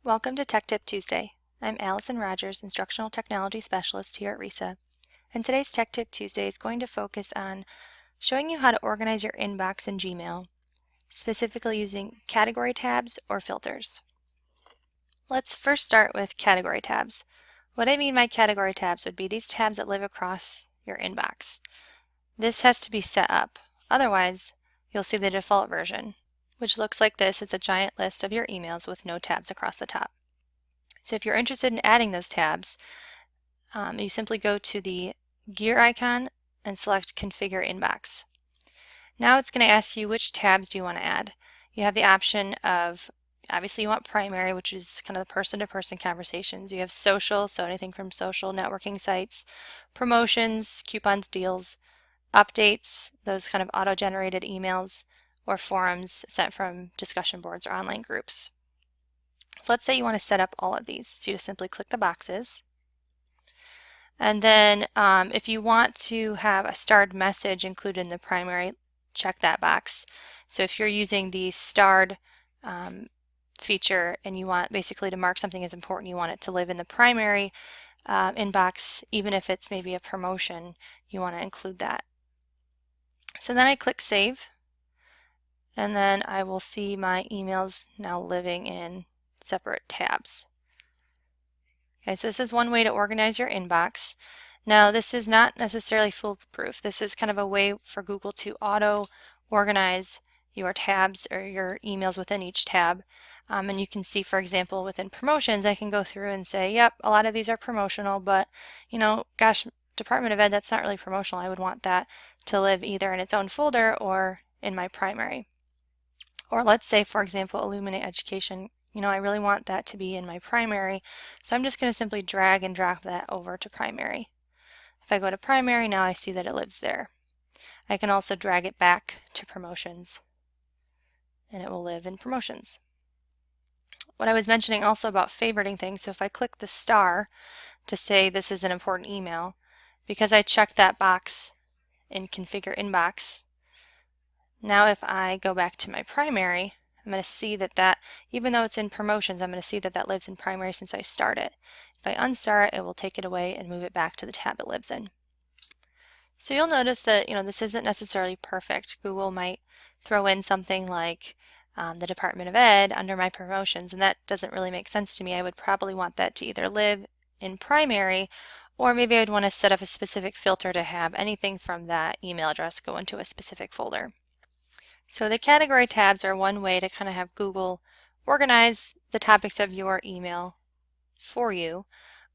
Welcome to Tech Tip Tuesday. I'm Allison Rogers, Instructional Technology Specialist here at RESA, and today's Tech Tip Tuesday is going to focus on showing you how to organize your inbox in Gmail, specifically using category tabs or filters. Let's first start with category tabs. What I mean by category tabs would be these tabs that live across your inbox. This has to be set up, otherwise you'll see the default version, which looks like this. It's a giant list of your emails with no tabs across the top. So if you're interested in adding those tabs, you simply go to the gear icon and select Configure Inbox. Now it's going to ask you which tabs do you want to add. You have the option of, obviously you want primary, which is kind of the person-to-person conversations. You have social, so anything from social networking sites, promotions, coupons, deals, updates, those kind of auto-generated emails, or forums sent from discussion boards or online groups. So let's say you want to set up all of these. So you just simply click the boxes. And then if you want to have a starred message included in the primary, check that box. So if you're using the starred feature and you want basically to mark something as important, you want it to live in the primary inbox, even if it's maybe a promotion, you want to include that. So then I click Save, and then I will see my emails now living in separate tabs. Okay, so this is one way to organize your inbox. Now this is not necessarily foolproof. This is kind of a way for Google to auto-organize your tabs or your emails within each tab. And you can see, for example, within promotions, I can go through and say, yep, a lot of these are promotional, but gosh, Department of Ed, that's not really promotional. I would want that to live either in its own folder or in my primary. Or let's say, for example, Illuminate Education. I really want that to be in my primary, so I'm just going to simply drag and drop that over to primary. If I go to primary, now I see that it lives there. I can also drag it back to promotions, and it will live in promotions. What I was mentioning also about favoriting things, so if I click the star to say this is an important email, because I checked that box in Configure Inbox, now if I go back to my primary, I'm going to see that even though it's in promotions, I'm going to see that lives in primary since I start it. If I unstar it, it will take it away and move it back to the tab it lives in. So you'll notice that this isn't necessarily perfect. Google might throw in something like the Department of Ed under my promotions, and that doesn't really make sense to me. I would probably want that to either live in primary, or maybe I'd want to set up a specific filter to have anything from that email address go into a specific folder. So the category tabs are one way to kind of have Google organize the topics of your email for you,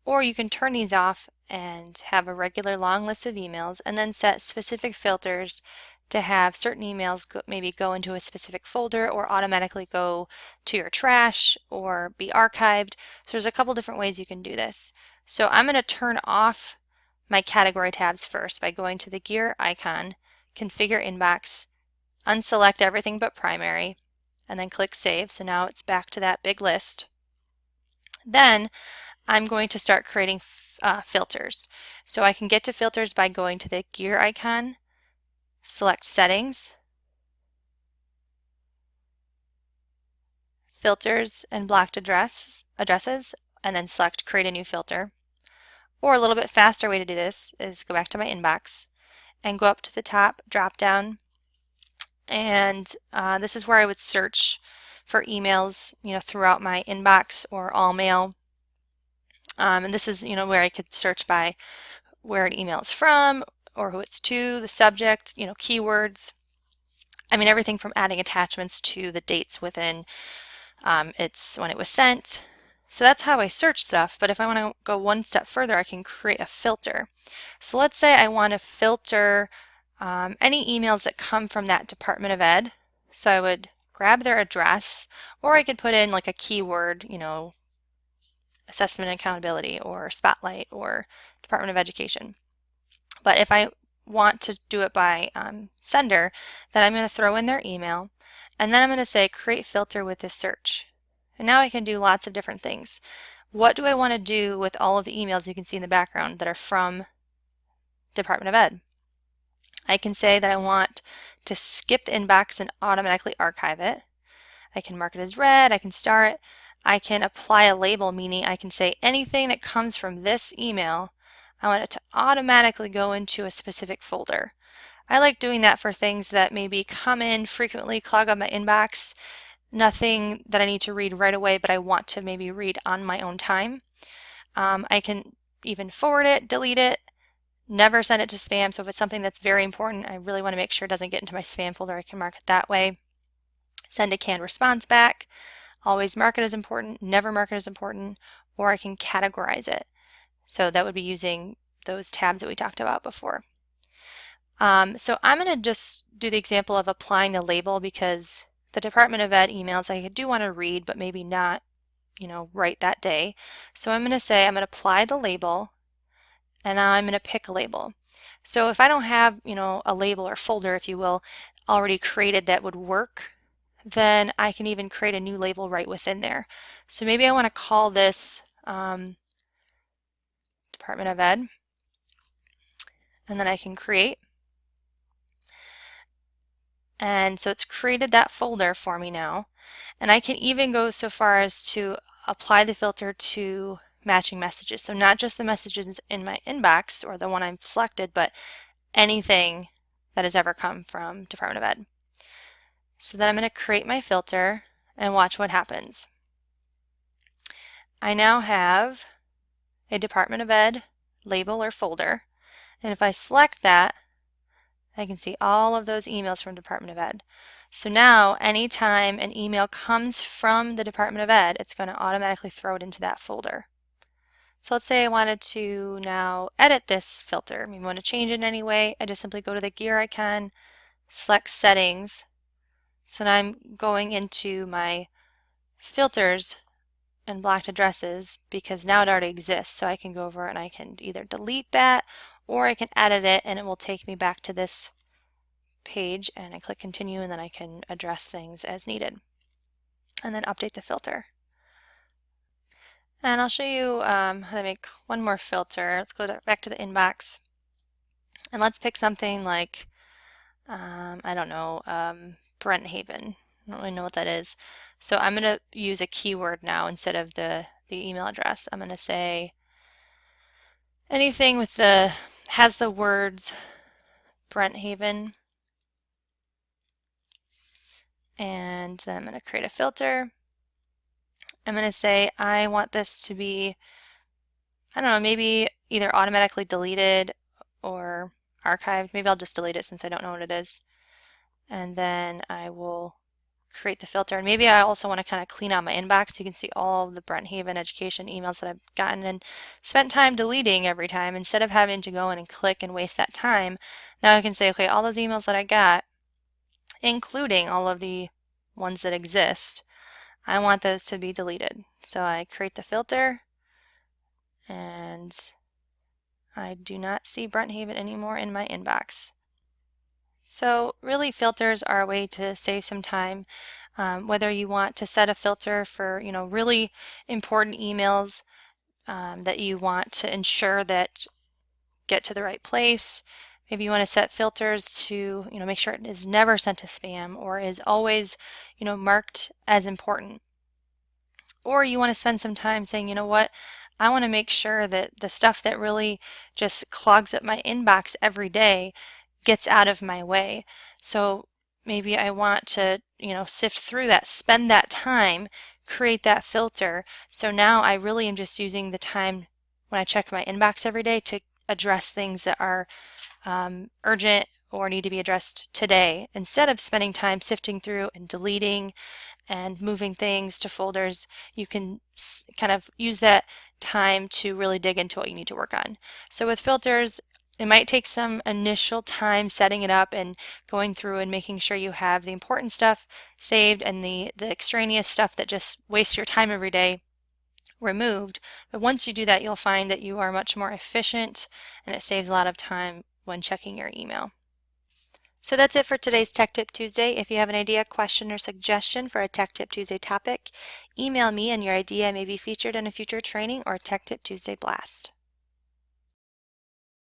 or you can turn these off and have a regular long list of emails and then set specific filters to have certain emails maybe go into a specific folder or automatically go to your trash or be archived. So there's a couple different ways you can do this. So I'm going to turn off my category tabs first by going to the gear icon, Configure Inbox, unselect everything but primary, and then click Save. So now it's back to that big list. Then I'm going to start creating filters. So I can get to filters by going to the gear icon, select Settings, Filters and Blocked Addresses, and then select Create a New Filter. Or a little bit faster way to do this is go back to my inbox and go up to the top drop down, and this is where I would search for emails throughout my inbox or all mail. And this is where I could search by where an email is from or who it's to, the subject, keywords. I mean everything from adding attachments to the dates within when it was sent. So that's how I search stuff, but if I want to go one step further, I can create a filter. So let's say I want to filter any emails that come from that Department of Ed. So I would grab their address, or I could put in like a keyword, assessment and accountability or spotlight or Department of Education. But if I want to do it by sender, then I'm going to throw in their email, and then I'm going to say create filter with this search. And now I can do lots of different things. What do I want to do with all of the emails you can see in the background that are from Department of Ed? I can say that I want to skip the inbox and automatically archive it. I can mark it as red, I can star it. I can apply a label, meaning I can say anything that comes from this email, I want it to automatically go into a specific folder. I like doing that for things that maybe come in frequently, clog up my inbox, nothing that I need to read right away, but I want to maybe read on my own time. I can even forward it, delete it, never send it to spam. So if it's something that's very important, I really want to make sure it doesn't get into my spam folder, I can mark it that way. Send a canned response back. Always mark it as important, never mark it as important, or I can categorize it. So that would be using those tabs that we talked about before. So I'm going to just do the example of applying the label because the Department of Ed emails I do want to read, but maybe not, right that day. So I'm going to say I'm going to apply the label, and now I'm going to pick a label. So if I don't have, a label or folder, if you will, already created that would work, then I can even create a new label right within there. So maybe I want to call this Department of Ed, and then I can create. And so it's created that folder for me now. And I can even go so far as to apply the filter to matching messages. So not just the messages in my inbox or the one I've selected, but anything that has ever come from Department of Ed. So then I'm going to create my filter and watch what happens. I now have a Department of Ed label or folder, and if I select that, I can see all of those emails from Department of Ed. So now anytime an email comes from the Department of Ed, it's going to automatically throw it into that folder. So let's say I wanted to now edit this filter. Maybe I want to change it in any way. I just simply go to the gear icon, select settings. So now I'm going into my filters and blocked addresses because now it already exists. So I can go over and I can either delete that or I can edit it and it will take me back to this page, and I click continue, and then I can address things as needed and then update the filter. And I'll show you how to make one more filter. Let's go back to the inbox and let's pick something like I don't know, Brent Haven. I don't really know what that is. So I'm going to use a keyword now instead of the email address. I'm going to say anything with has the words Brent Haven, and then I'm going to create a filter. I'm going to say I want this to be, I don't know, maybe either automatically deleted or archived. Maybe I'll just delete it since I don't know what it is. And then I will create the filter. And maybe I also want to kind of clean out my inbox so you can see all of the Brent Haven education emails that I've gotten and spent time deleting every time. Instead of having to go in and click and waste that time, now I can say, okay, all those emails that I got, including all of the ones that exist, I want those to be deleted. So I create the filter and I do not see Brent Haven anymore in my inbox. So really filters are a way to save some time, whether you want to set a filter for really important emails that you want to ensure that get to the right place. Maybe you want to set filters to make sure it is never sent to spam or is always marked as important. Or you want to spend some time saying, you know what, I want to make sure that the stuff that really just clogs up my inbox every day gets out of my way. So maybe I want to sift through that, spend that time, create that filter. So now I really am just using the time when I check my inbox every day to address things that are urgent or need to be addressed today, instead of spending time sifting through and deleting and moving things to folders. You can kind of use that time to really dig into what you need to work on. So with filters, it might take some initial time setting it up and going through and making sure you have the important stuff saved and the extraneous stuff that just wastes your time every day removed. But once you do that, you'll find that you are much more efficient and it saves a lot of time when checking your email. So that's it for today's Tech Tip Tuesday. If you have an idea, question, or suggestion for a Tech Tip Tuesday topic, email me and your idea may be featured in a future training or Tech Tip Tuesday blast.